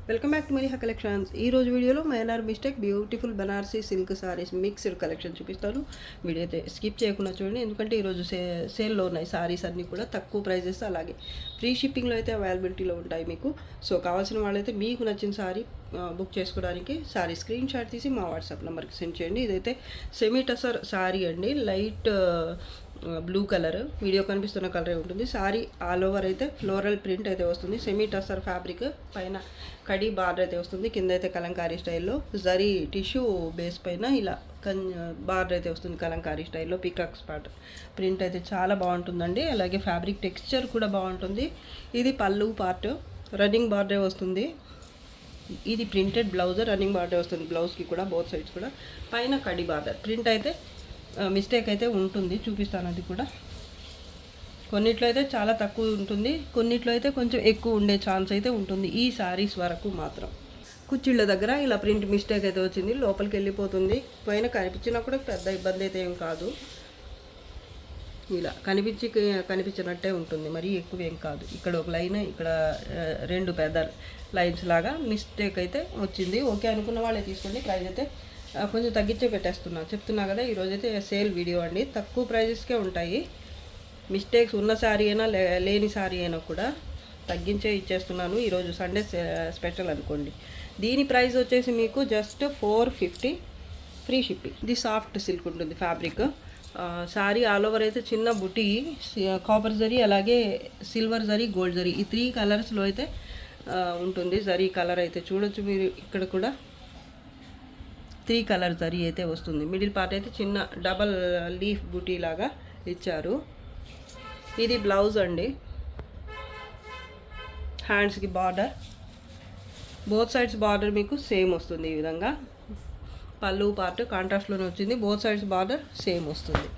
Welcome back to Mariha collections. ఈ రోజు వీడియోలో minor mistake beautiful Banarasi silk saris mixed collection చూపిస్తాను. వీడియో అయితే స్కిప్ చేయకుండా చూడండి, ఎందుకంటే ఈరోజు సేల్లో ఉన్నాయి సారీస్ అన్నీ కూడా తక్కువ ప్రైజెస్, అలాగే ఫ్రీ షిప్పింగ్లో అయితే అవైలబిలిటీలో ఉంటాయి మీకు. సో కావాల్సిన వాళ్ళైతే మీకు నచ్చిన సారీ బుక్ చేసుకోవడానికి సారీ స్క్రీన్ షాట్ తీసి మా వాట్సాప్ నెంబర్కి సెండ్ చేయండి. ఇదైతే సెమీ టసర్ సారీ అండి, లైట్ బ్లూ కలర్, వీడియో కనిపిస్తున్న కలరే ఉంటుంది. సారీ ఆల్ ఓవర్ అయితే ఫ్లోరల్ ప్రింట్ అయితే వస్తుంది. సెమీ టసర్ ఫ్యాబ్రిక్, పైన కడీ బార్డర్ అయితే వస్తుంది. కింద అయితే కలంకారీ స్టైల్లో జరీ టిష్యూ బేస్ పైన ఇలా బార్డర్ అయితే వస్తుంది కలంకారీ స్టైల్లో. పికాక్ స్పాట్ ప్రింట్ అయితే చాలా బాగుంటుందండి. అలాగే ఫ్యాబ్రిక్ టెక్స్చర్ కూడా బాగుంటుంది. ఇది పళ్ళు పార్ట్, రన్నింగ్ బార్డర్ వస్తుంది. ఇది ప్రింటెడ్ బ్లౌజ్, రన్నింగ్ బార్డర్ వస్తుంది బ్లౌజ్కి కూడా, బోత్ సైడ్స్ కూడా. పైన కడీ బార్డర్ ప్రింట్ అయితే మిస్టేక్ అయితే ఉంటుంది, చూపిస్తాను అది కూడా. కొన్నిట్లో అయితే చాలా తక్కువ ఉంటుంది, కొన్నిట్లో అయితే కొంచెం ఎక్కువ ఉండే ఛాన్స్ అయితే ఉంటుంది ఈ శారీస్ వరకు మాత్రం. కుచ్చిళ్ళ దగ్గర ఇలా ప్రింట్ మిస్టేక్ అయితే వచ్చింది, లోపలికి వెళ్ళిపోతుంది. పైన కనిపించినా కూడా పెద్ద ఇబ్బంది అయితే ఏం కాదు, ఇలా కనిపించినట్టే ఉంటుంది, మరీ ఎక్కువ ఏం కాదు. ఇక్కడ ఒక లైన్, ఇక్కడ రెండు పెద్ద లైన్స్ లాగా మిస్టేక్ అయితే వచ్చింది. ఓకే అనుకున్న వాళ్ళే తీసుకోండి. ప్రైస్ అయితే కొంచెం తగ్గించే చెప్తున్నా కదా. ఈరోజైతే సేల్ వీడియో అండి, తక్కువ ప్రైజెస్కే ఉంటాయి. మిస్టేక్స్ ఉన్న శారీ అయినా లేని శారీ అయినా కూడా తగ్గించే ఇచ్చేస్తున్నాను. ఈరోజు సండే స్పెషల్ అనుకోండి. దీని ప్రైస్ వచ్చేసి మీకు జస్ట్ 450 ఫ్రీ షిప్పింగ్. ఇది సాఫ్ట్ సిల్క్ ఉంటుంది ఫ్యాబ్రిక్. శారీ ఆల్ ఓవర్ అయితే చిన్న బుటీ, కాపర్ జరీ, అలాగే సిల్వర్ జరీ, గోల్డ్ జరీ, ఈ 3 కలర్స్లో అయితే ఉంటుంది. జరీ కలర్ అయితే చూడొచ్చు మీరు, ఇక్కడ కూడా 3 కలర్ జరీ అయితే వస్తుంది. మిడిల్ పార్ట్ అయితే చిన్న డబల్ లీఫ్ బుటీ లాగా ఇచ్చారు. ఇది బ్లౌజ్ అండి, హ్యాండ్స్కి బార్డర్, బోత్ సైడ్స్ బార్డర్ మీకు సేమ్ వస్తుంది. ఈ విధంగా పళ్ళు పార్ట్ కాంట్రాస్ట్లోనే వచ్చింది, బోత్ సైడ్స్ బార్డర్ సేమ్ వస్తుంది.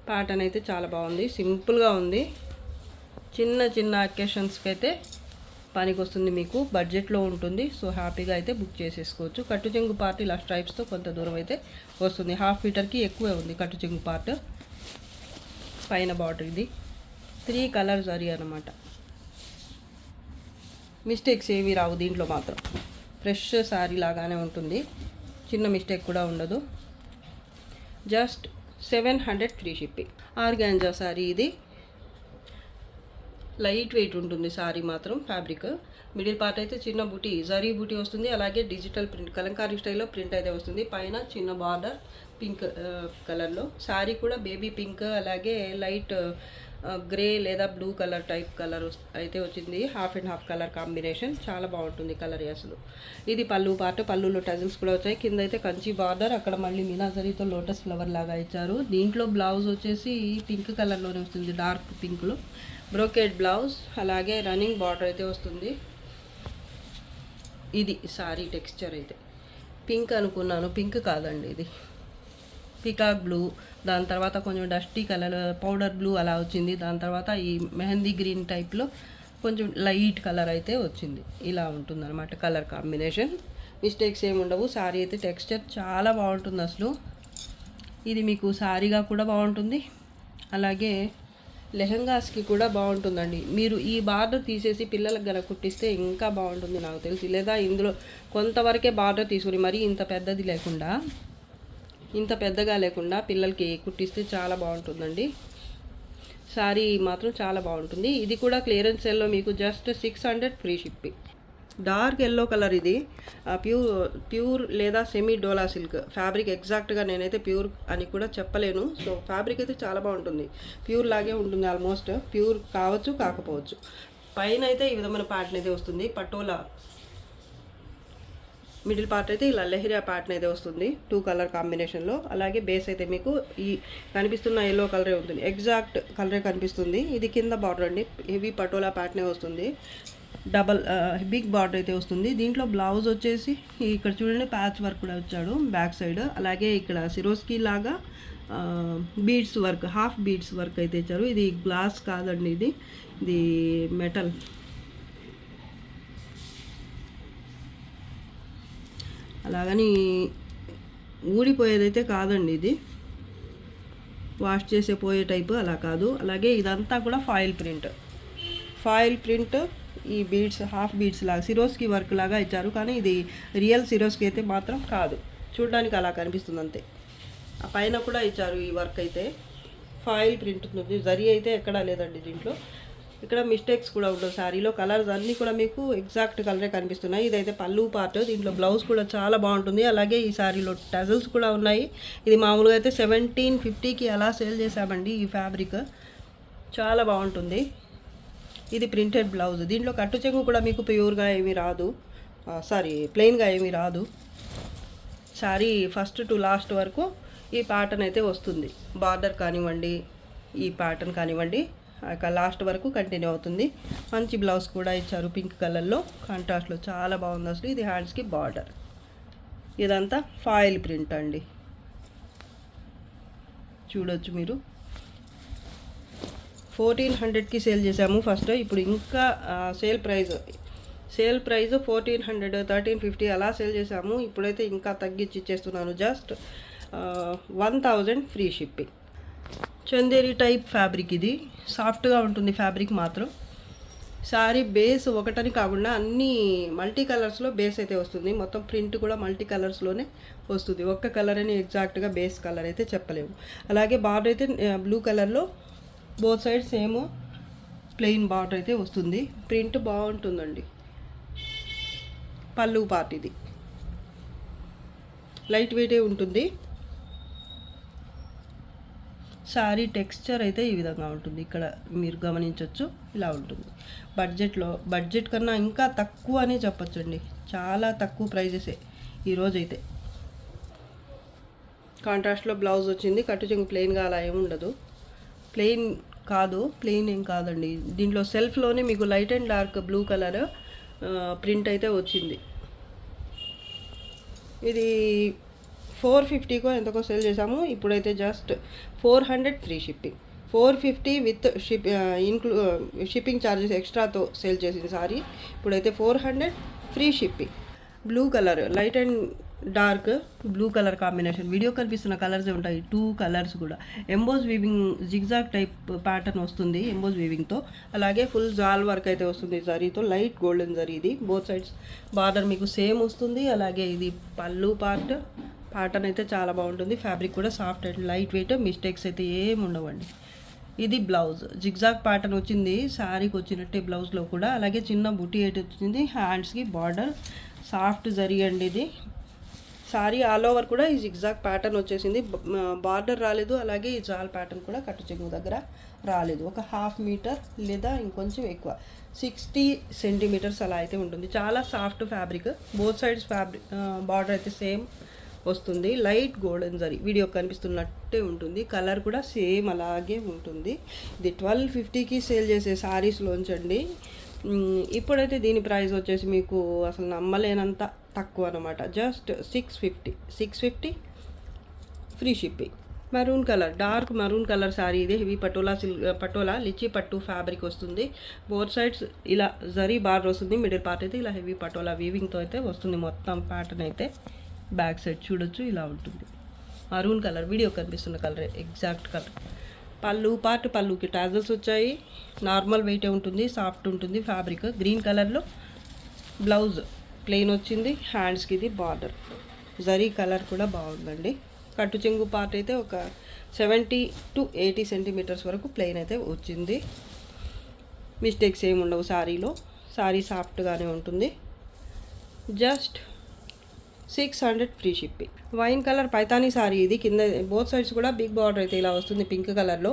ప్యాటర్న్ అయితే చాలా బాగుంది, సింపుల్గా ఉంది. చిన్న చిన్న అకేషన్స్కి అయితే పనికి వస్తుంది, మీకు బడ్జెట్లో ఉంటుంది. సో హ్యాపీగా అయితే బుక్ చేసేసుకోవచ్చు. కట్టు చెంగు పార్ట్ ఇలా స్ట్రైప్స్తో కొంత దూరం అయితే వస్తుంది, 1/2 మీటర్కి ఎక్కువే ఉంది కట్టు చెంగు పార్ట్. పైన బార్డర్ ఇది 3 కలర్ జరీ అనమాట. మిస్టేక్స్ ఏవి రావు దీంట్లో మాత్రం, ఫ్రెష్ శారీ లాగానే ఉంటుంది, చిన్న మిస్టేక్ కూడా ఉండదు. Just 700 free shipping. Organza sari ఇది, లైట్ వెయిట్ ఉంటుంది శారీ మాత్రం ఫ్యాబ్రిక్. మిడిల్ పార్ట్ అయితే చిన్న బుటీ, జరీ బుటీ వస్తుంది, అలాగే డిజిటల్ ప్రింట్ కలంకారీ స్టైల్లో ప్రింట్ అయితే వస్తుంది. పైన చిన్న బార్డర్ పింక్ కలర్లో. శారీ కూడా బేబీ పింక్, అలాగే లైట్ గ్రే లేదా బ్లూ కలర్ టైప్ కలర్ అయితే వచ్చింది. 50/50 కలర్ కాంబినేషన్, చాలా బాగుంటుంది కలర్ అసలు. ఇది పళ్ళు పార్ట్, పళ్ళులో టజిల్స్ కూడా వచ్చాయి. కింద అయితే కంచి బార్డర్, అక్కడ మళ్ళీ మీనాజరీతో లోటస్ ఫ్లవర్ లాగా ఇచ్చారు. దీంట్లో బ్లౌజ్ వచ్చేసి పింక్ కలర్లోనే వస్తుంది, డార్క్ పింక్లో బ్రోకెడ్ బ్లౌజ్, అలాగే రన్నింగ్ బార్డర్ అయితే వస్తుంది. ఇది సారీ టెక్స్చర్ అయితే పింక్ అనుకున్నాను, పింక్ కాదండి, ఇది పికాక్ బ్లూ, దాని తర్వాత కొంచెం డస్టీ కలర్ పౌడర్ బ్లూ అలా వచ్చింది. దాని తర్వాత ఈ మెహందీ గ్రీన్ టైప్లో కొంచెం లైట్ కలర్ అయితే వచ్చింది. ఇలా ఉంటుందన్నమాట కలర్ కాంబినేషన్. మిస్టేక్స్ ఏమి ఉండవు. శారీ అయితే టెక్స్చర్ చాలా బాగుంటుంది అసలు. ఇది మీకు శారీగా కూడా బాగుంటుంది, అలాగే లెహంగాస్కి కూడా బాగుంటుందండి. మీరు ఈ బార్డర్ తీసేసి పిల్లలకు గల కుట్టిస్తే ఇంకా బాగుంటుంది నాకు తెలిసి, లేదా ఇందులో కొంతవరకే బార్డర్ తీసుకుని మరీ ఇంత పెద్దగా లేకుండా పిల్లలకి కుట్టిస్తే చాలా బాగుంటుందండి. శారీ మాత్రం చాలా బాగుంటుంది. ఇది కూడా క్లియరెన్స్ సేల్లో మీకు just 600 free shipping. Dark yellow colour, ఇది ప్యూర్ లేదా సెమీ డోలా సిల్క్ ఫ్యాబ్రిక్. ఎగ్జాక్ట్గా నేనైతే ప్యూర్ అని కూడా చెప్పలేను. సో ఫ్యాబ్రిక్ అయితే చాలా బాగుంటుంది, ప్యూర్ లాగే ఉంటుంది, ఆల్మోస్ట్ ప్యూర్ కావచ్చు కాకపోవచ్చు. పైన అయితే ఈ విధమైన ప్యాటర్న్ అయితే వస్తుంది, పటోలా. మిడిల్ పార్ట్ అయితే ఇలా లెహరియా ప్యాటర్న్ అయితే వస్తుంది 2 కలర్ కాంబినేషన్లో. అలాగే బేస్ అయితే మీకు ఈ కనిపిస్తున్న ఎల్లో కలరే ఉంటుంది, ఎగ్జాక్ట్ కలరే కనిపిస్తుంది. ఇది కింద బార్డర్ అండి, హెవీ పటోలా ప్యాటర్నే వస్తుంది, డబల్ బిగ్ బార్డర్ అయితే వస్తుంది. దీంట్లో బ్లౌజ్ వచ్చేసి ఇక్కడ చూడండి ప్యాచ్ వర్క్ కూడా వచ్చాడు బ్యాక్ సైడ్. అలాగే ఇక్కడ సిరోస్కి లాగా beads work, half beads work అయితే ఇచ్చారు. ఇది గ్లాస్ కాదండి, ఇది మెటల్. అలాగని ఊడిపోయేదైతే కాదండి, ఇది వాష్ చేసే పోయే టైపు అలా కాదు. అలాగే ఇదంతా కూడా ఫాయిల్ ప్రింట్ ఈ బీడ్స్ హాఫ్ బీడ్స్ లాగా సిరోస్కి వర్క్ లాగా ఇచ్చారు, కానీ ఇది రియల్ సిరోస్కి అయితే మాత్రం కాదు, చూడడానికి అలా కనిపిస్తుంది అంతే. ఆ పైన కూడా ఇచ్చారు ఈ వర్క్ అయితే, ఫాయిల్ ప్రింట్ ఉంటుంది, జరీ అయితే ఎక్కడా లేదండి దీంట్లో. ఇక్కడ మిస్టేక్స్ కూడా ఉండవు. శారీలో కలర్స్ అన్నీ కూడా మీకు ఎగ్జాక్ట్ కలరే కనిపిస్తున్నాయి. ఇదైతే పళ్ళు పార్ట్, దీంట్లో బ్లౌజ్ కూడా చాలా బాగుంటుంది. అలాగే ఈ శారీలో టజల్స్ కూడా ఉన్నాయి. ఇది మామూలుగా అయితే 1750కి అలా సేల్ చేసామండి. ఈ ఫ్యాబ్రిక్ చాలా బాగుంటుంది. ఇది ప్రింటెడ్ బ్లౌజ్. దీంట్లో కట్టు చెంగు కూడా మీకు ప్యూర్గా ఏమీ రాదు, ప్లెయిన్గా ఏమీ రాదు. శారీ ఫస్ట్ టు లాస్ట్ వరకు ఈ ప్యాటర్న్ అయితే వస్తుంది. బార్డర్ కానివ్వండి, ఈ ప్యాటర్న్ కానివ్వండి, లాస్ట్ వరకు కంటిన్యూ అవుతుంది. మంచి బ్లౌజ్ కూడా ఇచ్చారు పింక్ కలర్లో, కాంట్రాస్ట్లో చాలా బాగుంది అసలు. ఇది హ్యాండ్స్కి బార్డర్. ఇదంతా ఫాయిల్ ప్రింట్ అండి, చూడొచ్చు మీరు. 1400కి సేల్ చేసాము ఫస్ట్. ఇప్పుడు ఇంకా సేల్ ప్రైస్ 1400, 1350 అలా సేల్ చేసాము. ఇప్పుడైతే ఇంకా తగ్గించి ఇచ్చేస్తున్నాను. Just 1000 free shipping. Chanderi type fabric, ఇది సాఫ్ట్గా ఉంటుంది ఫ్యాబ్రిక్ మాత్రం. శారీ బేస్ ఒకటని కాకుండా అన్ని మల్టీ కలర్స్లో బేస్ అయితే వస్తుంది. మొత్తం ప్రింట్ కూడా మల్టీ కలర్స్లోనే వస్తుంది. ఒక్క కలర్ అని ఎగ్జాక్ట్గా బేస్ కలర్ అయితే చెప్పలేము. అలాగే బార్డర్ అయితే బ్లూ కలర్లో both side same plain border అయితే వస్తుంది. ప్రింట్ బాగుంటుందండి. పళ్ళు పార్ట్ ఇది లైట్ వెయిటే ఉంటుంది. శారీ టెక్స్చర్ అయితే ఈ విధంగా ఉంటుంది. ఇక్కడ మీరు గమనించవచ్చు, ఇలా ఉంటుంది. బడ్జెట్ కన్నా ఇంకా తక్కువ అనే చెప్పచ్చండి. చాలా తక్కువ ప్రైజెసే ఈరోజైతే. కాంట్రాస్ట్లో బ్లౌజ్ వచ్చింది. కట్టు చెంగు ప్లెయిన్గా అలా ఏమి ఉండదు. ప్లెయిన్ ఏం కాదండి. దీంట్లో సెల్ఫ్లోనే మీకు light and dark blue colour print అయితే వచ్చింది. ఇది 450కో ఎంతకో సేల్ చేసాము. ఇప్పుడైతే just 400 free shipping. 450 with shipping charges ఎక్స్ట్రాతో సేల్ చేసిన సారీ. ఇప్పుడైతే 400 free shipping. Blue colour, light and dark blue colour combination. Video కనిపిస్తున్న కలర్సే ఉంటాయి, 2 కలర్స్ కూడా. Emboss weaving zigzag type pattern వస్తుంది ఎంబోజ్ వీవింగ్తో. అలాగే ఫుల్ జాల్ వర్క్ అయితే వస్తుంది జరీతో, లైట్ గోల్డెన్ జరీ. ఇది బోత్ సైడ్స్ బార్డర్ మీకు సేమ్ వస్తుంది. అలాగే ఇది పళ్ళు ప్యాటర్న్ అయితే చాలా బాగుంటుంది. ఫ్యాబ్రిక్ కూడా soft and light weight, mistakes అయితే ఏమి ఉండవండి. ఇది బ్లౌజ్ జిగ్జాగ్ ప్యాటర్న్ వచ్చింది శారీకి వచ్చినట్టే బ్లౌజ్లో కూడా. అలాగే చిన్న బుటీ అయితే వచ్చింది. హ్యాండ్స్కి బార్డర్ సాఫ్ట్ జరీ అండి. ఇది సారీ ఆల్ ఓవర్ కూడా ఈ జిగ్జాగ్ ప్యాటర్న్ వచ్చేసింది. బార్డర్ రాలేదు. అలాగే ఈ జాల్ ప్యాటర్న్ కూడా కట్టు చెంగు దగ్గర రాలేదు. ఒక 1/2 మీటర్ లేదా ఇంకొంచెం ఎక్కువ, 60 సెంటీమీటర్స్ అలా అయితే ఉంటుంది. చాలా soft fabric. Both sides border అయితే సేమ్ వస్తుంది. లైట్ గోల్డెన్ జరీ వీడియో కనిపిస్తున్నట్టే ఉంటుంది. కలర్ కూడా సేమ్ అలాగే ఉంటుంది. ఇది 1250కి సేల్ చేసే శారీస్లోంచండి. ఇప్పుడైతే దీని ప్రైస్ వచ్చేసి మీకు అసలు నమ్మలేనంత తక్కువ అనమాట. Just 650 free shipping. Maroon colour, dark maroon colour sari. ఇది హెవీ పటోలా లిచి పట్టు ఫ్యాబ్రిక్ వస్తుంది. బోత్ సైడ్స్ ఇలా జరీ బార్డర్ వస్తుంది. మిడిల్ పార్ట్ అయితే ఇలా హెవీ పటోలా వీవింగ్తో అయితే వస్తుంది. మొత్తం ప్యాటర్న్ అయితే బ్యాక్ సైడ్ చూడొచ్చు, ఇలా ఉంటుంది. మరూన్ కలర్ వీడియో కనిపిస్తున్న కలరే, ఎగ్జాక్ట్ కలర్. పళ్ళుకి టాజల్స్ వచ్చాయి. నార్మల్ వెయిటే ఉంటుంది, సాఫ్ట్ ఉంటుంది ఫ్యాబ్రిక్. గ్రీన్ కలర్లో బ్లౌజ్ ప్లెయిన్ వచ్చింది. హ్యాండ్స్కి ఇది బార్డర్. జరీ కలర్ కూడా బాగుందండి. కట్టు చెంగు పార్ట్ అయితే ఒక 70 to 80 సెంటీమీటర్స్ వరకు ప్లెయిన్ అయితే వచ్చింది. మిస్టేక్స్ ఏమి ఉండవు శారీలో. శారీ సాఫ్ట్గానే ఉంటుంది. Just 600 free shipping. Wine colour Paithani sorry. ఇది కింద బోత్ సైడ్స్ కూడా బిగ్ బార్డర్ అయితే ఇలా వస్తుంది పింక్ కలర్లో.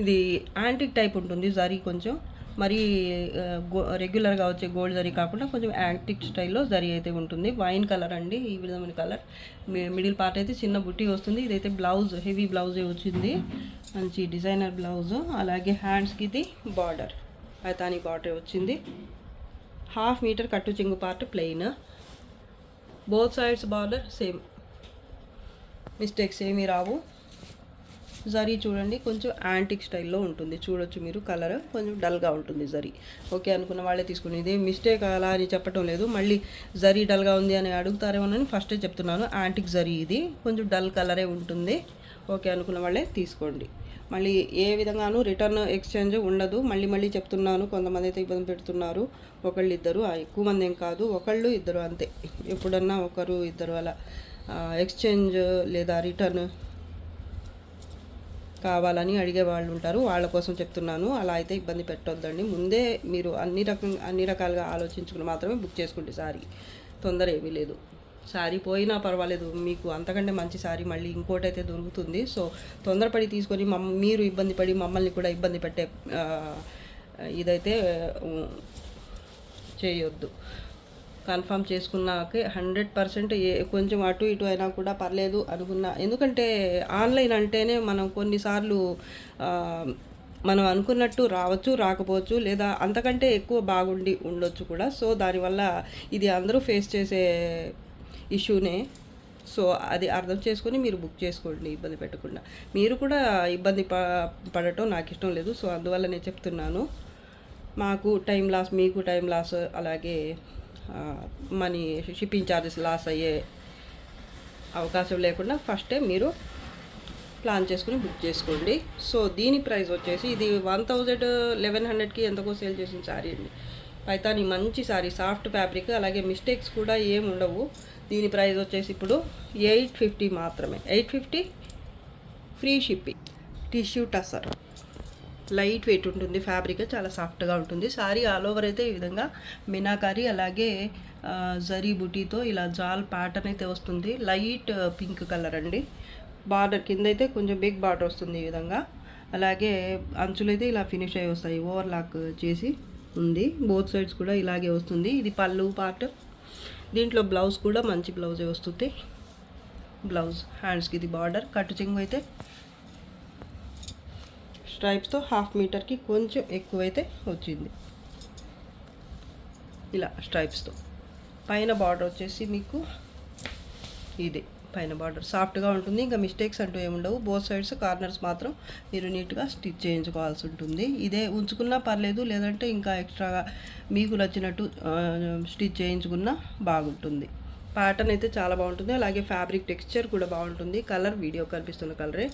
ఇది యాంటిక్ టైప్ ఉంటుంది జరీ, కొంచెం మరీ రెగ్యులర్గా వచ్చే గోల్డ్ జరీ కాకుండా కొంచెం యాంటిక్ స్టైల్లో జరీ అయితే ఉంటుంది. వైన్ కలర్ అండి, ఈ విధమైన కలర్. మిడిల్ పార్ట్ అయితే చిన్న బుట్టి వస్తుంది. ఇదైతే బ్లౌజ్ హెవీ బ్లౌజే వచ్చింది, మంచి డిజైనర్ బ్లౌజ్. అలాగే హ్యాండ్స్కి ఇది బార్డర్ పైతానీ బార్డర్ వచ్చింది. 1/2 మీటర్ కట్టు చెంగు part plain. Both sides border same, mistakes ఏమీ రావు. జరీ చూడండి కొంచెం యాంటిక్ స్టైల్లో ఉంటుంది, చూడొచ్చు మీరు. కలర్ కొంచెం డల్గా ఉంటుంది జరీ. ఓకే అనుకున్న వాళ్ళే తీసుకుని, ఇది మిస్టేక్ అలా అని చెప్పటం లేదు. మళ్ళీ జరీ డల్గా ఉంది అని అడుగుతారేమోనని ఫస్టే చెప్తున్నాను. యాంటిక్ జరీ ఇది కొంచెం డల్ కలరే ఉంటుంది. ఓకే అనుకున్న వాళ్ళే తీసుకోండి. మళ్ళీ ఏ విధంగానూ రిటర్న్ ఎక్స్చేంజ్ ఉండదు. మళ్ళీ చెప్తున్నాను, కొంతమంది అయితే ఇబ్బంది పెడుతున్నారు. ఒకళ్ళు ఇద్దరు, ఎక్కువ మంది ఏం కాదు, ఒకళ్ళు ఇద్దరు అంతే. ఎప్పుడన్నా ఒకరు ఇద్దరు అలా ఎక్స్చేంజ్ లేదా రిటర్న్ కావాలని అడిగే వాళ్ళు ఉంటారు. వాళ్ళ కోసం చెప్తున్నాను. అలా అయితే ఇబ్బంది పెట్టొద్దండి. ముందే మీరు అన్ని రకాలుగా ఆలోచించుకుని మాత్రమే బుక్ చేసుకుంటే సారీ. తొందర ఏమీ లేదు. శారీ పోయినా పర్వాలేదు, మీకు అంతకంటే మంచి శారీ మళ్ళీ ఇంకోటి అయితే దొరుకుతుంది. సో తొందరపడి తీసుకొని మీరు ఇబ్బంది పడి మమ్మల్ని కూడా ఇబ్బంది పెట్టే ఇదైతే చేయొద్దు. కన్ఫర్మ్ చేసుకున్నాకే 100% కొంచెం అటు ఇటు అయినా కూడా పర్లేదు అనుకున్నా. ఎందుకంటే ఆన్లైన్ అంటేనే మనం కొన్నిసార్లు మనం అనుకున్నట్టు రావచ్చు, రాకపోవచ్చు, లేదా అంతకంటే ఎక్కువ బాగుండి ఉండొచ్చు కూడా. సో దానివల్ల ఇది అందరూ ఫేస్ చేసే ఇష్యూనే. సో అది అర్థం చేసుకొని మీరు బుక్ చేసుకోండి ఇబ్బంది పెట్టకుండా. మీరు కూడా ఇబ్బంది పడటం నాకు ఇష్టం లేదు. సో అందువల్ల నేను చెప్తున్నాను. మాకు టైం లాస్, మీకు టైం లాస్, అలాగే మనీ షిప్పింగ్ ఛార్జెస్ లాస్ అయ్యే అవకాశం లేకుండా ఫస్టే మీరు ప్లాన్ చేసుకుని బుక్ చేసుకోండి. సో దీని ప్రైస్ వచ్చేసి ఇది 1100కి ఎంతకో సేల్ చేసిన శారీ అండి. పైతాని మంచి శారీ, సాఫ్ట్ ఫ్యాబ్రిక్, అలాగే మిస్టేక్స్ కూడా ఏమి ఉండవు. దీని ప్రైస్ వచ్చేసి ఇప్పుడు 850 మాత్రమే. 850 free shipping. Tissue tussar, light weight ఉంటుంది, ఫ్యాబ్రిక్ చాలా సాఫ్ట్గా ఉంటుంది. శారీ ఆల్ ఓవర్ అయితే ఈ విధంగా మీనాకారి అలాగే జరీ బుటీతో ఇలా జాల్ ప్యాటర్న్ అయితే వస్తుంది. లైట్ పింక్ కలర్ అండి. బార్డర్ కింద అయితే కొంచెం బిగ్ బార్డర్ వస్తుంది ఈ విధంగా. అలాగే అంచులైతే ఇలా ఫినిష్ అయ్యి వస్తాయి, ఓవర్లాక్ చేసి ఉంది. బోత్ సైడ్స్ కూడా ఇలాగే వస్తుంది. ఇది పళ్ళు పార్ట్. దీంట్లో బ్లౌజ్ కూడా మంచి బ్లౌజే వస్తుంది. బ్లౌజ్ హ్యాండ్స్కి ఇది బార్డర్. కట్టు చెంగు అయితే స్ట్రైప్స్తో 1/2 మీటర్కి కొంచెం ఎక్కువైతే వచ్చింది, ఇలా స్ట్రైప్స్తో. పైన బార్డర్ వచ్చేసి మీకు ఇది పైన బార్డర్ సాఫ్ట్గా ఉంటుంది. ఇంకా మిస్టేక్స్ అంటూ ఏముండవు. బోత్ సైడ్స్ కార్నర్స్ మాత్రం మీరు నీట్గా స్టిచ్ చేయించుకోవాల్సి ఉంటుంది. ఇదే ఉంచుకున్నా పర్లేదు, లేదంటే ఇంకా ఎక్స్ట్రాగా మీకు నచ్చినట్టు స్టిచ్ చేయించుకున్నా బాగుంటుంది. ప్యాటర్న్ అయితే చాలా బాగుంటుంది. అలాగే ఫ్యాబ్రిక్ టెక్స్చర్ కూడా బాగుంటుంది. కలర్ వీడియో కనిపిస్తున్న కలరే.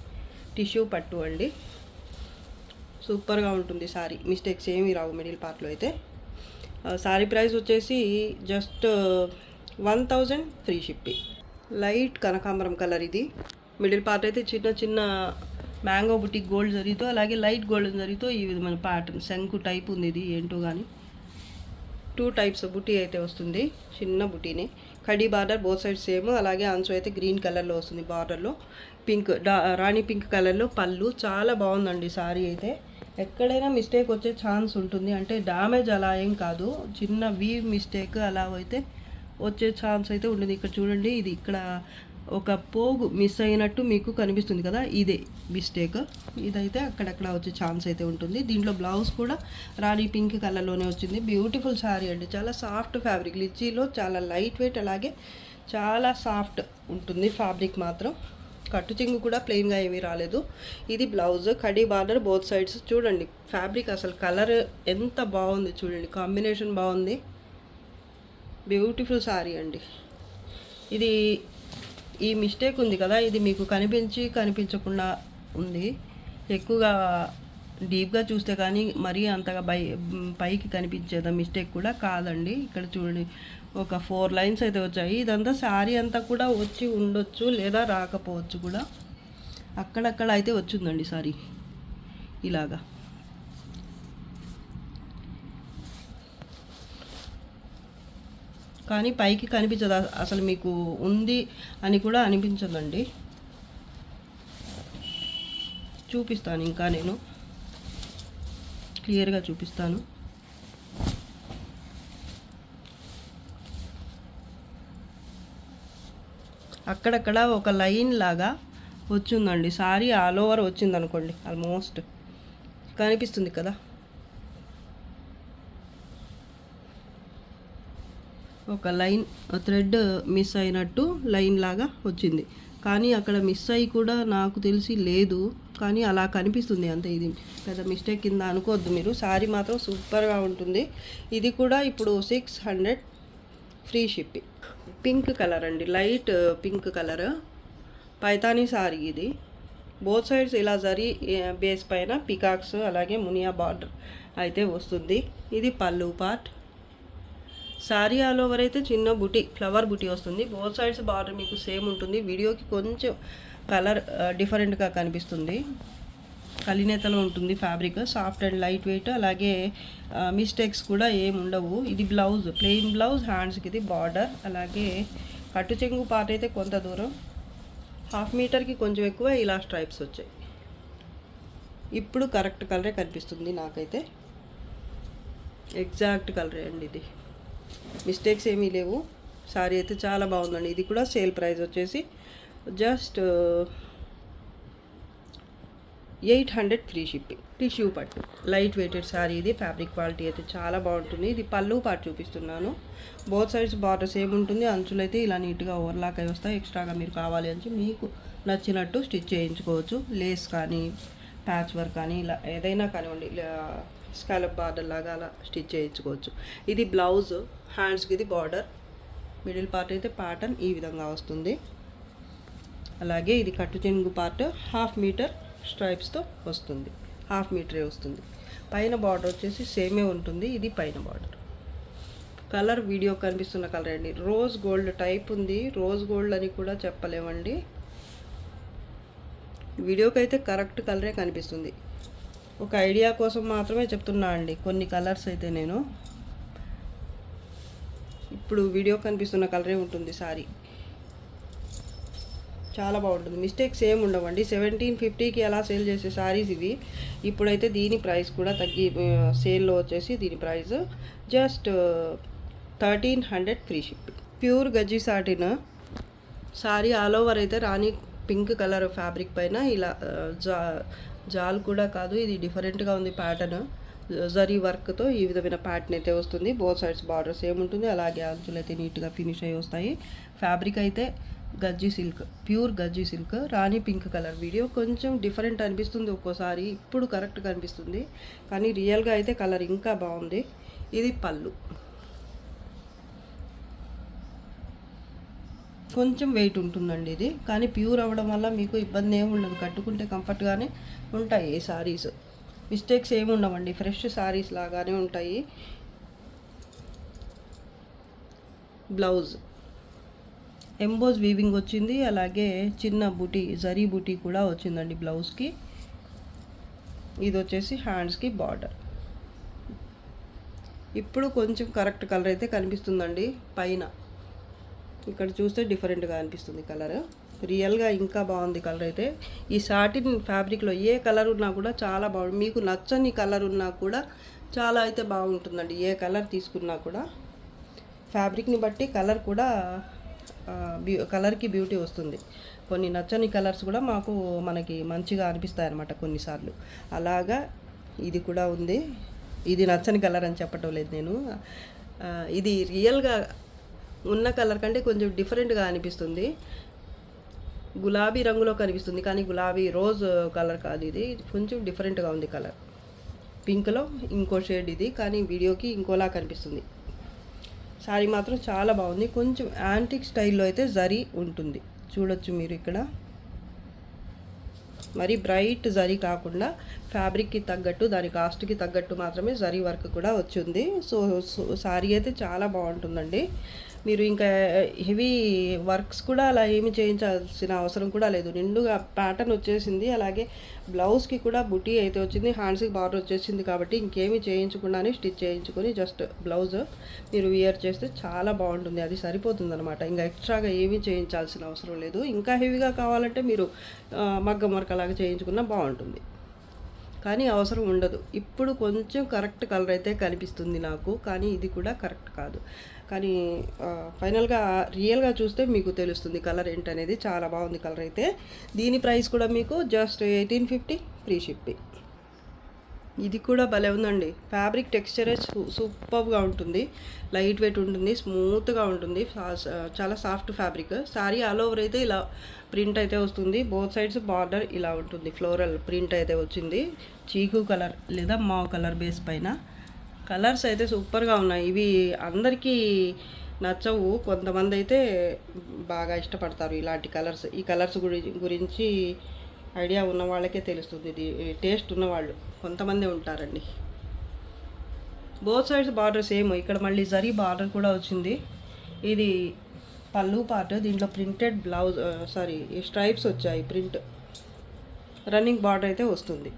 టిష్యూ పట్టు అండి, సూపర్గా ఉంటుంది సారీ. మిస్టేక్స్ ఏమీ రావు మిడిల్ పార్ట్లో అయితే. సారీ ప్రైస్ వచ్చేసి జస్ట్ 1000 ఫ్రీ షిప్పింగ్. లైట్ కనకాంబరం కలర్ ఇది. మిడిల్ పార్ట్ అయితే చిన్న మ్యాంగో బుట్టి గోల్డ్ జరీతో, అలాగే లైట్ గోల్డ్ జరీతో ఈ విధమైన ప్యాటర్న్ శంకు టైప్ ఉంది. ఇది ఏంటో కానీ 2 టైప్స్ బుట్టి అయితే వస్తుంది. చిన్న బుట్టీని, కడీ బార్డర్ బోత్ సైడ్ సేమ్. అలాగే అంచు అయితే గ్రీన్ కలర్లో వస్తుంది. బార్డర్లో పింక్, రాణి పింక్ కలర్లో పళ్ళు. చాలా బాగుందండి సారీ అయితే. ఎక్కడైనా మిస్టేక్ వచ్చే ఛాన్స్ ఉంటుంది, అంటే డ్యామేజ్ అలా ఏం కాదు, చిన్న వీవ్ మిస్టేక్ అలా అయితే వచ్చే ఛాన్స్ అయితే ఉంటుంది. ఇక్కడ చూడండి, ఇది ఇక్కడ ఒక పోగు మిస్ అయినట్టు మీకు కనిపిస్తుంది కదా, ఇదే మిస్టేక్. ఇదైతే అక్కడక్కడ వచ్చే ఛాన్స్ అయితే ఉంటుంది. దీంట్లో బ్లౌజ్ కూడా రాణి పింక్ కలర్లోనే వచ్చింది. బ్యూటిఫుల్ శారీ అండి. చాలా సాఫ్ట్ ఫ్యాబ్రిక్, లిచ్చీలో చాలా లైట్ వెయిట్, అలాగే చాలా సాఫ్ట్ ఉంటుంది ఫ్యాబ్రిక్ మాత్రం. కట్టు చెంగు కూడా ప్లెయిన్గా ఏమీ రాలేదు. ఇది blouse, khadi border both sides. చూడండి ఫ్యాబ్రిక్ అసలు కలర్ ఎంత బాగుంది చూడండి, కాంబినేషన్ బాగుంది. బ్యూటిఫుల్ శారీ అండి. ఇది ఈ మిస్టేక్ ఉంది కదా, ఇది మీకు కనిపించకుండా ఉంది. ఎక్కువగా డీప్గా చూస్తే కానీ మరీ అంతగా పైకి కనిపించేదా మిస్టేక్ కూడా కాదండి. ఇక్కడ చూడండి ఒక 4 లైన్స్ అయితే వచ్చాయి. ఇదంతా శారీ అంతా కూడా వచ్చి ఉండొచ్చు, లేదా రాకపోవచ్చు కూడా. అక్కడక్కడ అయితే వచ్చిందండి సారీ ఇలాగా. కానీ పైకి కనిపించదు అసలు, మీకు ఉంది అని కూడా అనిపించదండి. చూపిస్తాను, ఇంకా నేను క్లియర్గా చూపిస్తాను. అక్కడక్కడ ఒక లైన్ లాగా వచ్చిందండి సారీ. ఆల్ ఓవర్ వచ్చింది అనుకోండి, ఆల్మోస్ట్ కనిపిస్తుంది కదా. ఒక లైన్ థ్రెడ్ మిస్ అయినట్టు లైన్ లాగా వచ్చింది, కానీ అక్కడ మిస్ అయ్యి కూడా నాకు తెలిసి లేదు, కానీ అలా కనిపిస్తుంది అంతే. ఇది పెద్ద మిస్టేక్ కింద అనుకోవద్దు మీరు. శారీ మాత్రం సూపర్గా ఉంటుంది. ఇది కూడా ఇప్పుడు 600 ఫ్రీ షిప్పింగ్. పింక్ కలర్ అండి, light pink colour Paithani sari ఇది. బోత్ సైడ్స్ ఇలా జరీ బేస్ పైన పికాక్స్ అలాగే మునియా బార్డర్ అయితే వస్తుంది. ఇది పళ్ళు పార్ట్. సారీ ఆల్ ఓవర్ అయితే చిన్న బుటీ ఫ్లవర్ బుటీ వస్తుంది. బోత్ సైడ్స్ బార్డర్ మీకు సేమ్ ఉంటుంది. వీడియోకి కొంచెం కలర్ డిఫరెంట్గా కనిపిస్తుంది. కలినేతలో ఉంటుంది fabric, soft and light weight. అలాగే మిస్టేక్స్ కూడా ఏమి ఉండవు. ఇది బ్లౌజ్, ప్లెయిన్ బ్లౌజ్, హ్యాండ్స్కి ఇది బార్డర్. అలాగే కట్టు చెంగు పార్ట్ అయితే కొంత దూరం, 1/2 మీటర్కి కొంచెం ఎక్కువ ఇలా స్ట్రైప్స్ వచ్చాయి. ఇప్పుడు కరెక్ట్ కలరే కనిపిస్తుంది నాకైతే, ఎగ్జాక్ట్ కలరే అండి ఇది, మిస్టేక్స్ ఏమీ లేవు. సారీ అయితే చాలా బాగుందండి. ఇది కూడా సేల్ ప్రైస్ వచ్చేసి జస్ట్ 800 ఫ్రీ షిప్పింగ్. టిష్యూ పట్టు లైట్ వెయిటెడ్ సారీ ఇది. ఫ్యాబ్రిక్ క్వాలిటీ అయితే చాలా బాగుంటుంది. ఇది పళ్ళు పార్ట్ చూపిస్తున్నాను. బోత్ సైడ్స్ బార్డర్ సేమ్ ఉంటుంది. అంచులు అయితే ఇలా నీట్గా ఓవర్లాక్ అయి వస్తాయి. ఎక్స్ట్రాగా మీరు కావాలి అని మీకు నచ్చినట్టు స్టిచ్ చేయించుకోవచ్చు. లేస్ కానీ ప్యాచ్ వర్క్ కానీ ఇలా ఏదైనా కానివ్వండి, ఇలా స్కాలప్ బార్డర్ లాగా అలా స్టిచ్ చేయించుకోవచ్చు. ఇది బ్లౌజ్, హ్యాండ్స్కి ఇది బార్డర్, మిడిల్ పార్ట్ అయితే ప్యాటర్న్ ఈ విధంగా వస్తుంది. అలాగే ఇది కట్టు చెంగు పార్ట్ 1/2 మీటర్ స్ట్రైప్స్తో వస్తుంది, 1/2 మీటరే వస్తుంది. పైన బార్డర్ వచ్చేసి సేమే ఉంటుంది. ఇది పైన బార్డర్. కలర్ వీడియో కనిపిస్తున్న కలర్ అండి, రోజ్ గోల్డ్ టైప్ ఉంది. రోజ్ గోల్డ్ అని కూడా చెప్పలేమండి, వీడియోకి అయితే కరెక్ట్ కలరే కనిపిస్తుంది. ఒక ఐడియా కోసం మాత్రమే చెప్తున్నా అండి. కొన్ని కలర్స్ అయితే నేను ఇప్పుడు వీడియో కనిపిస్తున్న కలరే ఉంటుంది. సారీ చాలా బాగుంటుంది, మిస్టేక్స్ ఏమి ఉండవండి. 1750కి ఎలా సేల్ చేసే సారీస్ ఇవి. ఇప్పుడైతే దీని ప్రైస్ కూడా తగ్గి, సేల్లో వచ్చేసి దీని price just 1300 free shipping. Pure గజ్జి సాటిన్ సారీ ఆల్ ఓవర్ అయితే రాణి పింక్ కలర్ ఫ్యాబ్రిక్ పైన ఇలా జాల్ కూడా కాదు, ఇది డిఫరెంట్గా ఉంది ప్యాటర్న్. జరీ వర్క్తో ఈ విధమైన ప్యాటర్న్ అయితే వస్తుంది. బోత్ సైడ్స్ బార్డర్ సేమ్ ఉంటుంది. అలాగే అంచులు అయితే నీట్గా ఫినిష్ అయ్యి వస్తాయి. ఫ్యాబ్రిక్ అయితే గజ్జి సిల్క్, ప్యూర్ గజ్జి సిల్క్, రాణి పింక్ కలర్. వీడియో కొంచెం డిఫరెంట్ అనిపిస్తుంది ఒక్కోసారి, ఇప్పుడు కరెక్ట్ కనిపిస్తుంది, కానీ రియల్గా అయితే కలర్ ఇంకా బాగుంది. ఇది పళ్ళు, కొంచెం వెయిట్ ఉంటుందండి ఇది, కానీ ప్యూర్ అవ్వడం వల్ల మీకు ఇబ్బంది ఏమి ఉండదు. కట్టుకుంటే కంఫర్ట్గానే ఉంటాయి ఈ సారీస్, మిస్టేక్స్ ఏమి ఉండవండి. ఫ్రెష్ సారీస్ లాగానే ఉంటాయి. బ్లౌజ్ ఎంబోజ్ వీవింగ్ వచ్చింది. అలాగే చిన్న బుటీ, జరీ బుటీ కూడా వచ్చిందండి బ్లౌజ్కి. ఇది వచ్చేసి హ్యాండ్స్కి బార్డర్. ఇప్పుడు కొంచెం కరెక్ట్ కలర్ అయితే కనిపిస్తుందండి. పైన ఇక్కడ చూస్తే డిఫరెంట్గా అనిపిస్తుంది కలర్, రియల్గా ఇంకా బాగుంది కలర్ అయితే. ఈ సాటిన్ ఫ్యాబ్రిక్లో ఏ కలర్ ఉన్నా కూడా చాలా బాగుంది. మీకు నచ్చని కలర్ ఉన్నా కూడా చాలా అయితే బాగుంటుందండి. ఏ కలర్ తీసుకున్నా కూడా ఫ్యాబ్రిక్ని బట్టి కలర్ కూడా కలర్కి బ్యూటీ వస్తుంది. కొన్ని నచ్చని కలర్స్ కూడా మనకి మంచిగా అనిపిస్తాయి అన్నమాట కొన్నిసార్లు. అలాగా ఇది కూడా ఉంది. ఇది నచ్చని కలర్ అని చెప్పటం లేదు నేను, ఇది రియల్గా ఉన్న కలర్ కంటే కొంచెం డిఫరెంట్గా అనిపిస్తుంది. గులాబీ రంగులో కనిపిస్తుంది, కానీ గులాబీ రోజ్ కలర్ కాదు, ఇది కొంచెం డిఫరెంట్గా ఉంది కలర్. పింక్లో ఇంకో షేడ్ ఇది, కానీ వీడియోకి ఇంకోలా కనిపిస్తుంది. సారీ మాత్రం చాలా బాగుంది. కొంచెం యాంటిక్ స్టైల్లో అయితే జరీ ఉంటుంది, చూడొచ్చు మీరు ఇక్కడ. మరి బ్రైట్ జరీ కాకుండా ఫ్యాబ్రిక్కి తగ్గట్టు, దాని కాస్ట్కి తగ్గట్టు మాత్రమే జరీ వర్క్ కూడా వచ్చింది. సో సారీ అయితే చాలా బాగుంటుందండి. మీరు ఇంకా హెవీ వర్క్స్ కూడా అలా ఏమి చేయించాల్సిన అవసరం కూడా లేదు. నిండుగా ప్యాటర్న్ వచ్చేసింది. అలాగే బ్లౌజ్కి కూడా బుటీ అయితే వచ్చింది, హ్యాండ్స్కి బార్డర్ వచ్చేసింది. కాబట్టి ఇంకేమీ చేయించకుండానే స్టిచ్ చేయించుకొని జస్ట్ బ్లౌజ్ మీరు వియర్ చేస్తే చాలా బాగుంటుంది. అది సరిపోతుంది అనమాట. ఇంకా ఎక్స్ట్రాగా ఏమీ చేయించాల్సిన అవసరం లేదు. ఇంకా హెవీగా కావాలంటే మీరు మగ్గం వర్క్ అలాగా చేయించుకున్నా బాగుంటుంది, కానీ అవసరం ఉండదు. ఇప్పుడు కొంచెం కరెక్ట్ కలర్ అయితే కనిపిస్తుంది నాకు, కానీ ఇది కూడా కరెక్ట్ కాదు. కానీ ఫైనల్గా రియల్గా చూస్తే మీకు తెలుస్తుంది కలర్ ఏంటనేది. చాలా బాగుంది కలర్ అయితే. దీని ప్రైస్ కూడా మీకు జస్ట్ 1850 ఫ్రీ షిప్పింగ్. ఇది కూడా భలే ఉందండి. ఫ్యాబ్రిక్ టెక్స్చరే సూపర్గా ఉంటుంది, లైట్ వెయిట్ ఉంటుంది, స్మూత్గా ఉంటుంది, చాలా soft fabric. Sorry all over అయితే ఇలా ప్రింట్ అయితే వస్తుంది. బోత్ సైడ్స్ బార్డర్ ఇలా ఉంటుంది, ఫ్లోరల్ ప్రింట్ అయితే వచ్చింది. చీకు కలర్ లేదా మావ్ కలర్ బేస్ పైన. కలర్స్ అయితే సూపర్గా ఉన్నాయి. ఇవి అందరికీ నచ్చవు, కొంతమంది అయితే బాగా ఇష్టపడతారు ఇలాంటి కలర్స్. ఈ కలర్స్ గురించి ఐడియా ఉన్న వాళ్ళకే తెలుస్తుంది, ఇది టేస్ట్ ఉన్నవాళ్ళు కొంతమంది ఉంటారండి. Both sides border same. ఇక్కడ మళ్ళీ జరీ బార్డర్ కూడా వచ్చింది. ఇది పళ్ళు పార్ట్. దీంట్లో ప్రింటెడ్ బ్లౌజ్ స్ట్రైప్స్ వచ్చాయి. ప్రింట్ రన్నింగ్ బార్డర్ అయితే వస్తుంది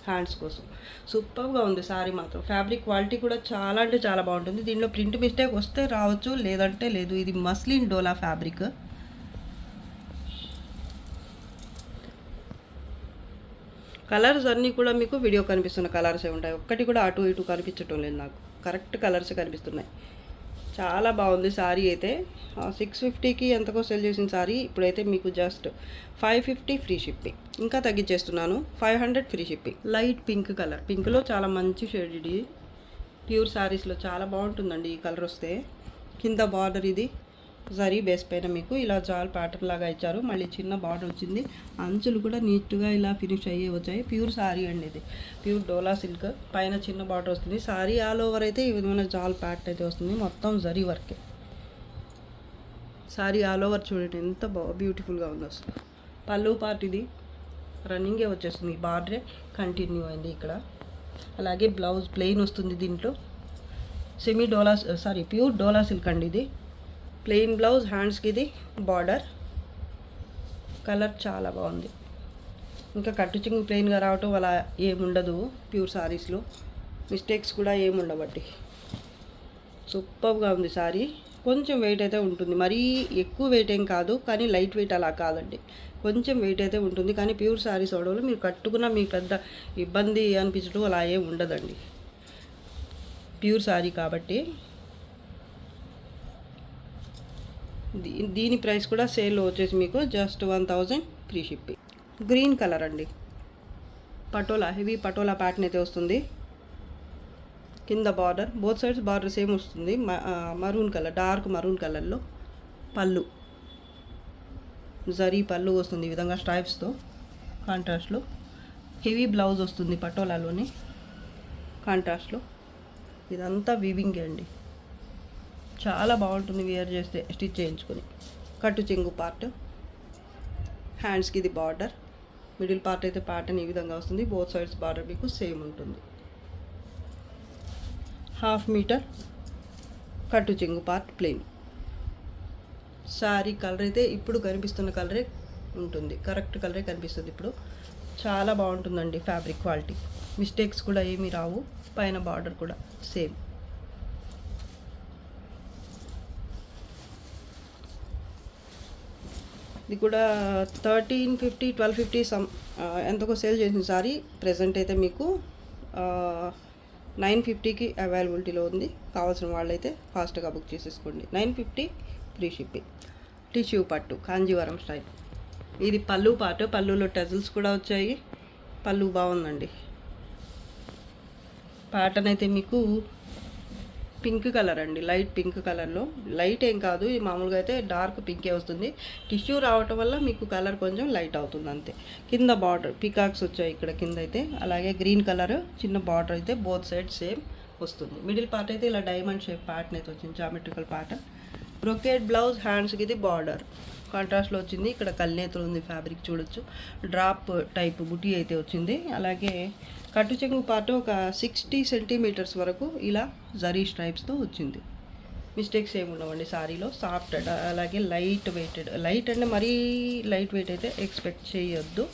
హ్యాండ్స్ కోసం. సూపర్గా ఉంది సారీ మాత్రం. ఫ్యాబ్రిక్ క్వాలిటీ కూడా చాలా అంటే చాలా బాగుంటుంది. దీనిలో ప్రింట్ మిస్టేక్ వస్తే రావచ్చు, లేదంటే లేదు. ఇది మస్లిన్ డోలా ఫ్యాబ్రిక్. కలర్స్ అన్నీ కూడా మీకు వీడియో కనిపిస్తున్న కలర్సే ఉంటాయి. ఒక్కటి కూడా అటు ఇటు కనిపించటం లేదు నాకు. కరెక్ట్ కలర్సే కనిపిస్తున్నాయి. చాలా బాగుంది సారీ అయితే. 650కి ఎంతకో సెల్ చేసిన సారీ ఇప్పుడైతే మీకు జస్ట్ 550 ఫ్రీ షిప్పింగ్. ఇంకా తగ్గించేస్తున్నాను, 500 free shipping. Light pink colour. పింక్లో చాలా మంచి షేడ్ ఇది. ప్యూర్ సారీస్లో చాలా బాగుంటుందండి ఈ కలర్ వస్తే. కింద బార్డర్ ఇది జరీ బేస్ పైన మీకు ఇలా జాల్ ప్యాటర్న్ లాగా ఇచ్చారు. మళ్ళీ చిన్న బార్డర్ వచ్చింది. అంచులు కూడా నీట్గా ఇలా ఫినిష్ అయ్యే వచ్చాయి. ప్యూర్ సారీ అండి ఇది. ప్యూర్ డోలా సిల్క్. పైన చిన్న బార్డర్ వస్తుంది. సారీ ఆల్ ఓవర్ అయితే ఈ విధమైన జాల్ ప్యాటర్న్ అయితే వస్తుంది. మొత్తం జరీ వర్కే. సారీ ఆల్ ఓవర్ చూడండి ఎంత బ్యూటిఫుల్గా ఉందో అసలు. పళ్ళు పార్ట్ ఇది రన్నింగే వచ్చేస్తుంది. బార్డరే కంటిన్యూ అయింది ఇక్కడ. అలాగే బ్లౌజ్ ప్లెయిన్ వస్తుంది. దీంట్లో ప్యూర్ డోలా సిల్క్ అండి ఇది. ప్లెయిన్ బ్లౌజ్, హ్యాండ్స్కి ఇది బార్డర్. కలర్ చాలా బాగుంది. ఇంకా కట్టు చెంగు ప్లెయిన్గా రావటం అలా ఏముండదు ప్యూర్ సారీస్లో. మిస్టేక్స్ కూడా ఏముండబట్టి సూపర్గా ఉంది సారీ. కొంచెం వెయిట్ అయితే ఉంటుంది. మరీ ఎక్కువ వెయిట్ ఏం కాదు, కానీ లైట్ వెయిట్ అలా కాదండి. కొంచెం వెయిట్ అయితే ఉంటుంది. కానీ ప్యూర్ సారీస్ అవడంలో మీరు కట్టుకున్న మీకు పెద్ద ఇబ్బంది అనిపించడం అలా ఏం ఉండదండి ప్యూర్ సారీ కాబట్టి. దీని ప్రైస్ కూడా సేల్లో వచ్చేసి మీకు just 1000 free shipping. Green colour అండి. పటోలా, హెవీ పటోలా ప్యాటర్న్ అయితే వస్తుంది. కింద border, both sides border same వస్తుంది. మరూన్ కలర్, డార్క్ మరూన్ కలర్లో పళ్ళు, జరీ పళ్ళు వస్తుంది ఈ విధంగా స్ట్రైప్స్తో కాంట్రాస్ట్లో. హెవీ బ్లౌజ్ వస్తుంది పటోలాలోని కాంట్రాస్ట్లో. ఇదంతా వీవింగ్ అండి. చాలా బాగుంటుంది వేర్ చేస్తే, స్టిచ్ చేయించుకొని. కట్టు చెంగు పార్ట్, హ్యాండ్స్కి ఇది బార్డర్. మిడిల్ పార్ట్ అయితే ప్యాటర్న్ ఈ విధంగా వస్తుంది. బోత్ సైడ్స్ బార్డర్ మీకు సేమ్ ఉంటుంది. 1/2 మీటర్ కట్టు చెంగు పార్ట్ ప్లెయిన్. సారీ కలర్ అయితే ఇప్పుడు కనిపిస్తున్న కలరే ఉంటుంది. కరెక్ట్ కలరే కనిపిస్తుంది ఇప్పుడు. చాలా బాగుంటుందండి ఫ్యాబ్రిక్ క్వాలిటీ. మిస్టేక్స్ కూడా ఏమీ రావు. పైన బార్డర్ కూడా సేమ్. ఇది కూడా 1350 1250 ఎంతకో సేల్ చేసిన సారీ ప్రజెంట్ అయితే మీకు 950కి అవైలబిలిటీలో ఉంది. కావాల్సిన వాళ్ళైతే ఫాస్ట్గా బుక్ చేసేసుకోండి. 950 ఫ్రీ షిప్పింగ్. టిష్యూ పట్టు కాంజీవరం స్టైల్. ఇది పళ్ళు పార్ట్. పళ్ళులో టజిల్స్ కూడా వచ్చాయి. పళ్ళు బాగుందండి. ప్యాటర్న్ అయితే మీకు పింక్ కలర్ అండి. లైట్ పింక్ కలర్లో. లైట్ ఏం కాదు, ఇది మామూలుగా అయితే డార్క్ పింకే వస్తుంది. టిష్యూ రావటం వల్ల మీకు కలర్ కొంచెం లైట్ అవుతుంది అంతే. కింద బార్డర్ పికాక్స్ వచ్చాయి ఇక్కడ కింద అయితే. అలాగే గ్రీన్ కలర్ చిన్న బార్డర్ అయితే బోత్ సైడ్ సేమ్ వస్తుంది. మిడిల్ పార్ట్ అయితే ఇలా డైమండ్ షేప్ ప్యాటర్న్ అయితే వచ్చింది, జామెట్రికల్ ప్యాటర్న్. బ్రొకేట్ బ్లౌజ్, హ్యాండ్స్కి ఇది బార్డర్ కాంట్రాస్ట్లో వచ్చింది. ఇక్కడ కల్నేతలు ఉంది ఫ్యాబ్రిక్ చూడొచ్చు. డ్రాప్ టైప్ బుటీ అయితే వచ్చింది. అలాగే కట్టు చెంగు పార్ట్ ఒక 60 సెంటీమీటర్స్ వరకు ఇలా జరీ స్ట్రైప్స్తో వచ్చింది. మిస్టేక్స్ ఏమి ఉండవండి సారీలో. సాఫ్ట్, అలాగే లైట్ వెయిటెడ్. లైట్ అంటే మరీ లైట్ వెయిట్ అయితే ఎక్స్పెక్ట్ చేయొద్దు.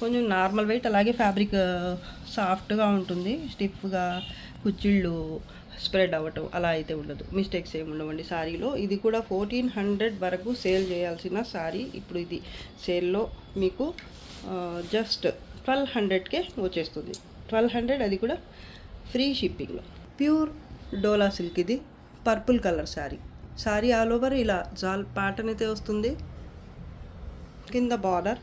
కొంచెం నార్మల్ వెయిట్. అలాగే ఫ్యాబ్రిక్ సాఫ్ట్గా ఉంటుంది. స్టిఫ్గా కుచ్చిళ్ళు స్ప్రెడ్ అవ్వటం అలా అయితే ఉండదు. మిస్టేక్స్ ఏమి ఉండవండి సారీలో. ఇది కూడా 1400 వరకు సేల్ చేయాల్సిన సారీ ఇప్పుడు ఇది సేల్లో మీకు జస్ట్ 1200కే వచ్చేస్తుంది. 1200, అది కూడా ఫ్రీ షిప్పింగ్లో. ప్యూర్ డోలా సిల్క్ ఇది. Purple colour sari. Sari all over ఇలా జాల్ ప్యాటర్న్ అయితే వస్తుంది. కింద బార్డర్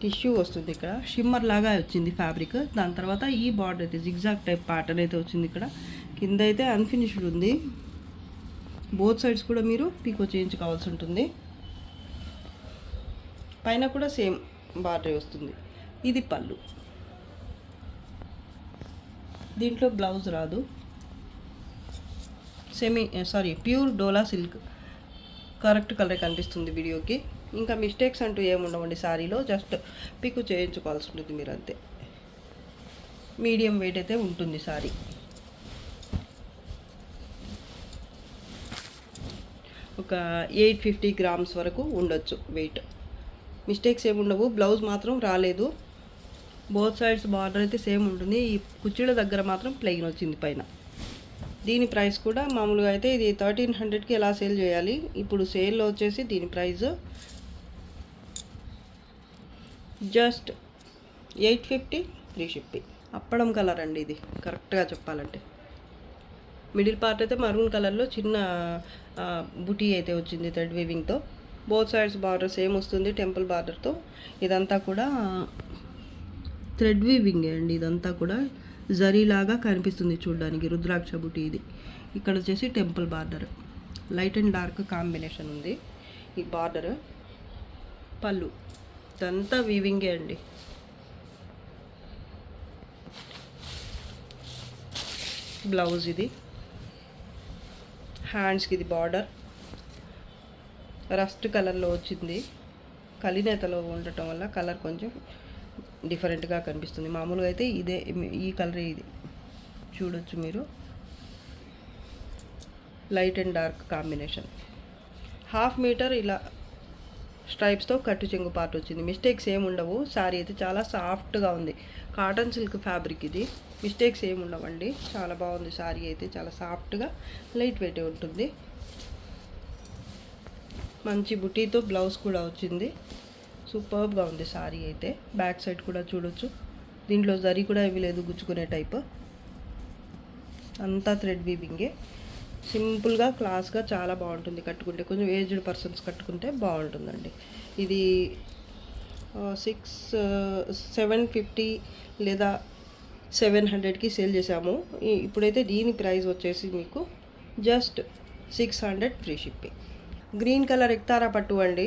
టిష్యూ వస్తుంది. ఇక్కడ షిమ్మర్ లాగా వచ్చింది ఫ్యాబ్రిక్. దాని తర్వాత ఈ బార్డర్ అయితే జిగ్జాగ్ టైప్ ప్యాటర్న్ అయితే వచ్చింది. ఇక్కడ కింద అయితే అన్ఫినిష్డ్ ఉంది. బోత్ సైడ్స్ కూడా మీరు పీకో చేయించుకోవాల్సి ఉంటుంది. పైన కూడా సేమ్ బార్డర్ వస్తుంది. ఇది పళ్ళు. దీంట్లో బ్లౌజ్ రాదు. ప్యూర్ డోలా సిల్క్. కరెక్ట్ కలర్ కనిపిస్తుంది వీడియోకి. ఇంకా మిస్టేక్స్ అంటూ ఏముండవండి శారీలో, జస్ట్ పిక్ చేయించుకోవాల్సి ఉంటుంది మీరు అంతే. మీడియం వెయిట్ అయితే ఉంటుంది శారీ. ఒక 850 గ్రామ్స్ వరకు ఉండొచ్చు వెయిట్. మిస్టేక్స్ ఏముండవు. బ్లౌజ్ మాత్రం రాలేదు. బోత్ సైడ్స్ బార్డర్ అయితే సేమ్ ఉంటుంది. ఈ కుర్చీల దగ్గర మాత్రం ప్లెయిన్ వచ్చింది పైన. దీని ప్రైస్ కూడా మామూలుగా అయితే ఇది 1300కి ఎలా సేల్ చేయాలి, ఇప్పుడు సేల్లో వచ్చేసి దీని ప్రైస్ జస్ట్ 850 ఫ్రీ షిప్పింగ్. అప్పడం కలర్ అండి ఇది, కరెక్ట్గా చెప్పాలంటే. మిడిల్ పార్ట్ అయితే మరూన్ కలర్లో చిన్న బుటీ అయితే వచ్చింది థ్రెడ్ వీవింగ్తో. బోత్ సైడ్స్ బార్డర్ సేమ్ వస్తుంది టెంపుల్ బార్డర్తో. ఇదంతా కూడా థ్రెడ్ వీవింగ్ అండి. ఇదంతా కూడా జరీలాగా కనిపిస్తుంది చూడడానికి, రుద్రాక్ష బుటీ ఇది. ఇక్కడ వచ్చేసి temple border, light and dark combination ఉంది ఈ బార్డర్. పళ్ళు ఇదంతా వీవింగే అండి. బ్లౌజ్ ఇది. హ్యాండ్స్కి ఇది బార్డర్ రస్ట్ కలర్లో వచ్చింది. కలినేతలో ఉండటం వల్ల కలర్ కొంచెం డిఫరెంట్గా కనిపిస్తుంది. మామూలుగా అయితే ఇదే, ఈ కలర్ ఇది చూడొచ్చు మీరు. Light and dark combination. 1/2 metre ఇలా స్ట్రైప్స్తో కట్టు చెంగు పార్ట్ వచ్చింది. మిస్టేక్స్ ఏమి ఉండవు. శారీ అయితే చాలా సాఫ్ట్గా ఉంది. కాటన్ సిల్క్ ఫ్యాబ్రిక్ ఇది. మిస్టేక్స్ ఏమి ఉండవండి. చాలా బాగుంది శారీ అయితే. చాలా సాఫ్ట్గా లైట్ వెయిట్ ఉంటుంది. మంచి బుటీతో బ్లౌజ్ కూడా వచ్చింది. సూపర్బ్గా ఉంది శారీ అయితే. బ్యాక్ సైడ్ కూడా చూడొచ్చు. దీంట్లో జరీ కూడా ఏమీ లేదు, గుచ్చుకునే టైప్. అంతా థ్రెడ్ వీవింగే. సింపుల్గా క్లాస్గా చాలా బాగుంటుంది కట్టుకుంటే. కొంచెం ఏజ్డ్ పర్సన్స్ కట్టుకుంటే బాగుంటుందండి. ఇది 750 లేదా 700కి సేల్ చేసాము. ఇప్పుడైతే దీని ప్రైస్ వచ్చేసి మీకు just 600 free shipping. Green colour ఎక్తారా పట్టు అండి.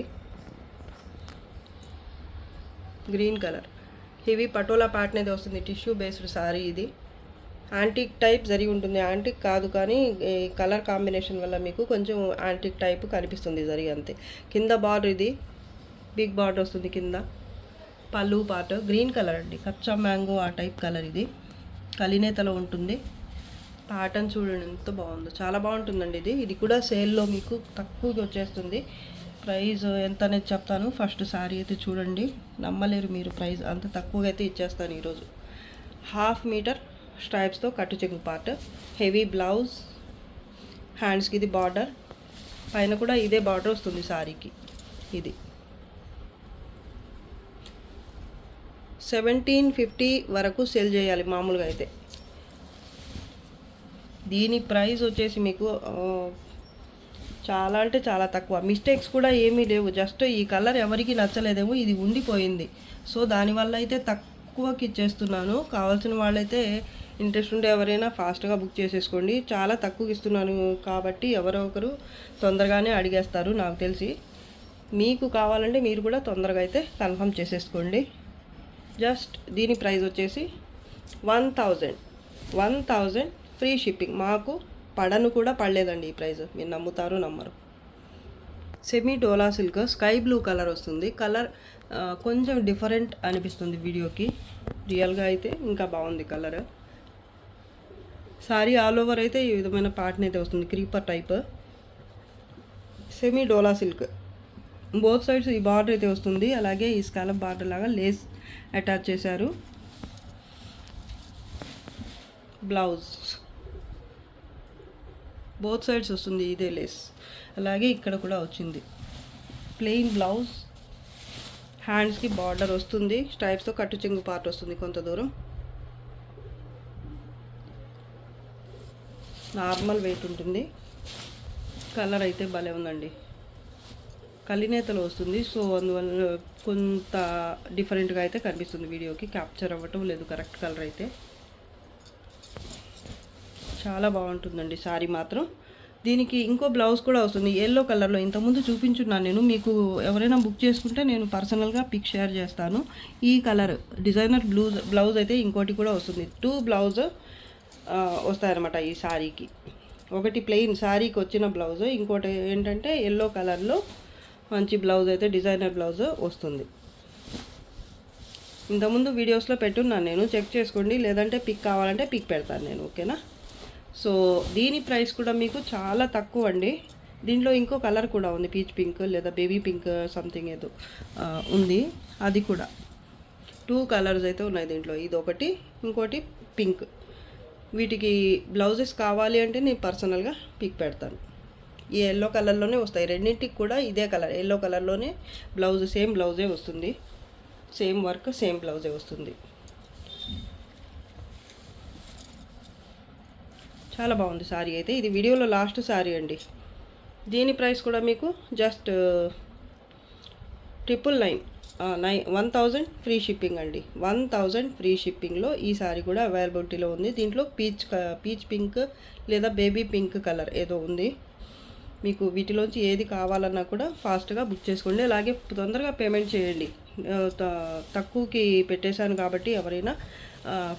Green colour heavy Patola pattern అయితే వస్తుంది. టిష్యూ బేస్డ్ శారీ ఇది. యాంటిక్ టైప్ జరిగి ఉంటుంది. యాంటిక్ కాదు కానీ కలర్ కాంబినేషన్ వల్ల మీకు కొంచెం యాంటిక్ టైప్ కనిపిస్తుంది జరి అంతే. కింద బార్డర్ ఇది బిగ్ బార్డర్ వస్తుంది కింద. పళ్ళు పార్ట్ గ్రీన్ కలర్ అండి, కచ్చా మ్యాంగో ఆ టైప్ కలర్ ఇది. కలినేతలో ఉంటుంది. ప్యాటర్న్ చూడండి ఎంత బాగుందో, చాలా బాగుంటుందండి ఇది. ఇది కూడా సేల్లో మీకు తక్కువగా వచ్చేస్తుంది. ప్రైస్ ఎంత అనేది చెప్తాను. ఫస్ట్ శారీ అయితే చూడండి, నమ్మలేరు మీరు. ప్రైస్ అంత తక్కువగా అయితే ఇచ్చేస్తాను ఈరోజు. 1/2 మీటర్ స్ట్రైప్స్తో కట్టు చెంగు పార్ట్, హెవీ బ్లౌజ్, హ్యాండ్స్కి ఇది బార్డర్, పైన కూడా ఇదే బార్డర్ వస్తుంది శారీకి. ఇది 1750 వరకు సేల్ చేయాలి మామూలుగా అయితే. దీని ప్రైస్ వచ్చేసి మీకు చాలా అంటే చాలా తక్కువ. మిస్టేక్స్ కూడా ఏమీ లేవు. జస్ట్ ఈ కలర్ ఎవరికి నచ్చలేదేమో, ఇది ఉండిపోయింది. సో దానివల్ల అయితే తక్కువకి ఇచ్చేస్తున్నాను. కావాల్సిన వాళ్ళైతే ఇంట్రెస్ట్ ఉంటే ఎవరైనా ఫాస్ట్గా బుక్ చేసేసుకోండి. చాలా తక్కువకి ఇస్తున్నాను కాబట్టి ఎవరో ఒకరు తొందరగానే అడిగేస్తారు నాకు తెలిసి. మీకు కావాలంటే మీరు కూడా తొందరగా అయితే కన్ఫర్మ్ చేసేసుకోండి. జస్ట్ దీని ప్రైస్ వచ్చేసి 1000 ఫ్రీ షిప్పింగ్. మాకు పడను కూడా పడలేదండి ఈ ప్రైస్. మీరు నమ్ముతారు నమ్మరు. సెమీ డోలా సిల్క్ స్కై బ్లూ కలర్ వస్తుంది. కలర్ కొంచెం డిఫరెంట్ అనిపిస్తుంది వీడియోకి, రియల్గా అయితే ఇంకా బాగుంది కలర్. సారీ ఆల్ ఓవర్ అయితే ఈ విధమైన ప్యాటర్న్ అయితే వస్తుంది, క్రీపర్ టైప్. సెమీ డోలా సిల్క్ బోత్ సైడ్స్ ఈ బార్డర్ అయితే వస్తుంది. అలాగే ఈ స్కాలప్ బార్డర్ లాగా లేస్ అటాచ్ చేశారు. బ్లౌజ్ బోత్ సైడ్స్ వస్తుంది ఇదే లేస్. అలాగే ఇక్కడ కూడా వచ్చింది ప్లెయిన్ బ్లౌజ్. హ్యాండ్స్కి బార్డర్ వస్తుంది. స్ట్రైప్స్తో కట్టు చెంగు పార్ట్ వస్తుంది కొంత దూరం. నార్మల్ వెయిట్ ఉంటుంది. కలర్ అయితే భలే ఉందండి. కలినేతలో వస్తుంది. సో అందువల్ల కొంత డిఫరెంట్గా అయితే కనిపిస్తుంది వీడియోకి. క్యాప్చర్ అవ్వటం లేదు కరెక్ట్ కలర్ అయితే. చాలా బాగుంటుందండి శారీ మాత్రం. దీనికి ఇంకో బ్లౌజ్ కూడా వస్తుంది ఎల్లో కలర్లో. ఇంతకుముందు చూపించున్నాను నేను. మీకు ఎవరైనా బుక్ చేసుకుంటే నేను పర్సనల్గా పిక్ షేర్ చేస్తాను. ఈ కలర్ డిజైనర్ బ్లౌజ్ అయితే ఇంకోటి కూడా వస్తుంది. 2 బ్లౌజ్ వస్తాయన్నమాట ఈ శారీకి. ఒకటి ప్లెయిన్ శారీకి వచ్చిన బ్లౌజ్, ఇంకోటి ఏంటంటే ఎల్లో కలర్లో మంచి బ్లౌజ్ అయితే డిజైనర్ బ్లౌజ్ వస్తుంది. ఇంతకుముందు వీడియోస్లో పెట్టున్నాను నేను, చెక్ చేసుకోండి. లేదంటే పిక్ కావాలంటే పిక్ పెడతాను నేను, ఓకేనా. సో దీని ప్రైస్ కూడా మీకు చాలా తక్కువ అండి. దీంట్లో ఇంకో కలర్ కూడా ఉంది, పీచ్ పింక్ లేదా బేబీ పింక్ సంథింగ్ ఏదో ఉంది. అది కూడా 2 కలర్స్ అయితే ఉన్నాయి దీంట్లో. ఇది ఒకటి, ఇంకోటి పింక్. వీటికి బ్లౌజెస్ కావాలి అంటే నేను పర్సనల్గా పిక్ పెడతాను. ఈ ఎల్లో కలర్లోనే వస్తాయి రెండింటికి కూడా. ఇదే కలర్ ఎల్లో కలర్లోనే బ్లౌజ్, సేమ్ బ్లౌజే వస్తుంది, సేమ్ వర్క్ సేమ్ బ్లౌజే వస్తుంది. చాలా బాగుంది సారీ అయితే. ఇది వీడియోలో లాస్ట్ సారీ అండి. దీని ప్రైస్ కూడా మీకు జస్ట్ 1000 ఫ్రీ షిప్పింగ్ అండి. 1000 ఫ్రీ షిప్పింగ్లో ఈ సారీ కూడా అవైలబిలిటీలో ఉంది. దీంట్లో పీచ్ పింక్ లేదా బేబీ పింక్ కలర్ ఏదో ఉంది. మీకు వీటిలోంచి ఏది కావాలన్నా కూడా ఫాస్ట్గా బుక్ చేసుకోండి. అలాగే తొందరగా పేమెంట్ చేయండి. తక్కువకి పెట్టేశాను కాబట్టి ఎవరైనా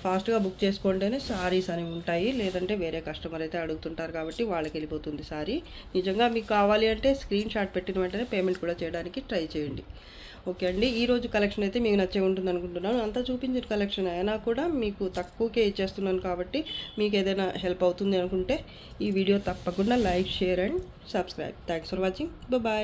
ఫాస్ట్గా బుక్ చేసుకుంటేనే సారీస్ అనేవి ఉంటాయి. లేదంటే వేరే కస్టమర్ అయితే అడుగుతుంటారు కాబట్టి వాళ్ళకి వెళ్ళిపోతుంది సారీ. నిజంగా మీకు కావాలి అంటే స్క్రీన్ షాట్ పెట్టిన వెంటనే పేమెంట్ కూడా చేయడానికి ట్రై చేయండి. ఓకే అండి, ఈరోజు కలెక్షన్ అయితే మీకు నచ్చే ఉంటుంది అనుకుంటున్నాను. అంతా చూపించిన కలెక్షన్ అయినా కూడా మీకు తక్కువకే ఇచ్చేస్తున్నాను కాబట్టి మీకు ఏదైనా హెల్ప్ అవుతుంది అనుకుంటే ఈ వీడియో తప్పకుండా like, share and subscribe. Thanks for watching. Bye.